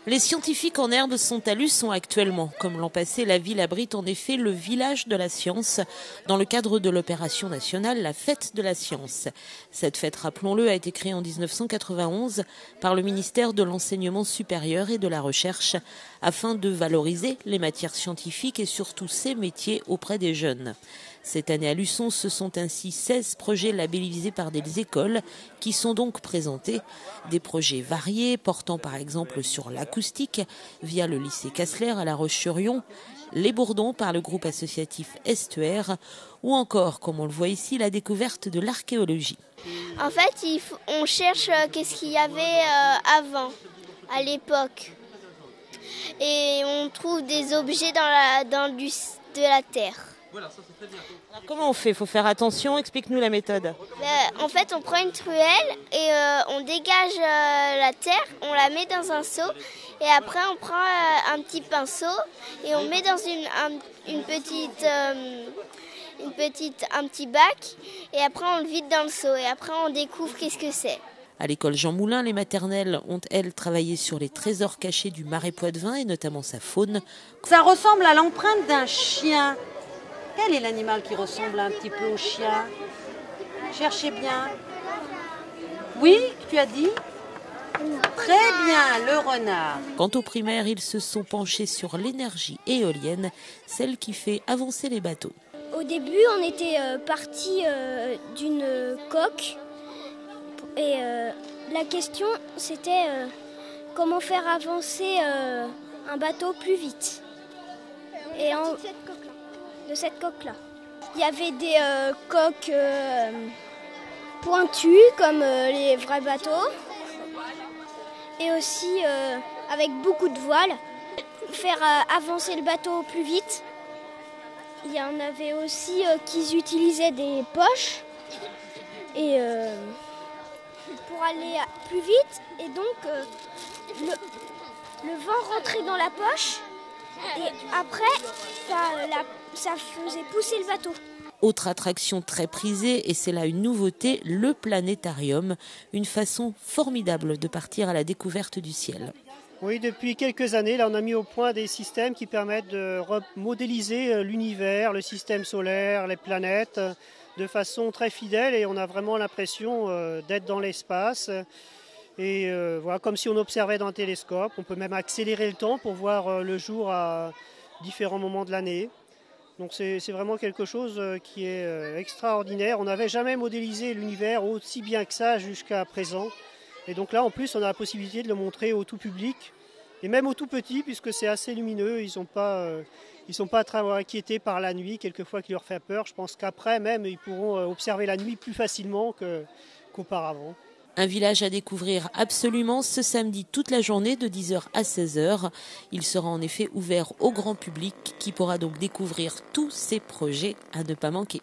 Les scientifiques en herbe sont à Luçon actuellement. Comme l'an passé, la ville abrite en effet le village de la science dans le cadre de l'opération nationale La Fête de la Science. Cette fête, rappelons-le, a été créée en 1991 par le ministère de l'Enseignement supérieur et de la Recherche afin de valoriser les matières scientifiques et surtout ces métiers auprès des jeunes. Cette année à Luçon, ce sont ainsi 16 projets labellisés par des écoles qui sont donc présentés. Des projets variés portant par exemple sur l'acoustique via le lycée Cassler à La Roche-sur-Yon, les bourdons par le groupe associatif Estuaire ou encore, comme on le voit ici, la découverte de l'archéologie. En fait, on cherche qu'est-ce qu'il y avait avant, à l'époque. Et on trouve des objets de la terre. Voilà, ça c'est très bien. Alors comment on fait? Il faut faire attention, explique-nous la méthode. En fait, on prend une truelle et on dégage la terre, on la met dans un seau et après on prend un petit pinceau et on met dans un petit bac et après on le vide dans le seau et après on découvre qu'est-ce que c'est. À l'école Jean Moulin, les maternelles ont, elles, travaillé sur les trésors cachés du Marais Poitevin et notamment sa faune. Ça ressemble à l'empreinte d'un chien. Quel est l'animal qui ressemble un petit peu au chien? Cherchez bien. Oui, tu as dit? Très bien, le renard. Quant aux primaires, ils se sont penchés sur l'énergie éolienne, celle qui fait avancer les bateaux. Au début, on était parti d'une coque. Et la question, c'était comment faire avancer un bateau plus vite. Et de cette coque-là. Il y avait des coques pointues, comme les vrais bateaux. Et aussi avec beaucoup de voiles. Faire avancer le bateau plus vite. Il y en avait aussi qui utilisaient des poches. Et pour aller plus vite, et donc le vent rentrait dans la poche et après ça faisait pousser le bateau. Autre attraction très prisée, et c'est là une nouveauté, le planétarium, une façon formidable de partir à la découverte du ciel. Oui, depuis quelques années, là, on a mis au point des systèmes qui permettent de modéliser l'univers, le système solaire, les planètes, de façon très fidèle et on a vraiment l'impression d'être dans l'espace. Et voilà, comme si on observait dans un télescope. On peut même accélérer le temps pour voir le jour à différents moments de l'année. Donc c'est vraiment quelque chose qui est extraordinaire. On n'avait jamais modélisé l'univers aussi bien que ça jusqu'à présent. Et donc là, en plus, on a la possibilité de le montrer au tout public. Et même aux tout petits, puisque c'est assez lumineux, ils ne sont pas très inquiétés par la nuit, quelquefois qui leur fait peur. Je pense qu'après même, ils pourront observer la nuit plus facilement qu'auparavant. Un village à découvrir absolument ce samedi toute la journée de 10h à 16h. Il sera en effet ouvert au grand public qui pourra donc découvrir tous ces projets à ne pas manquer.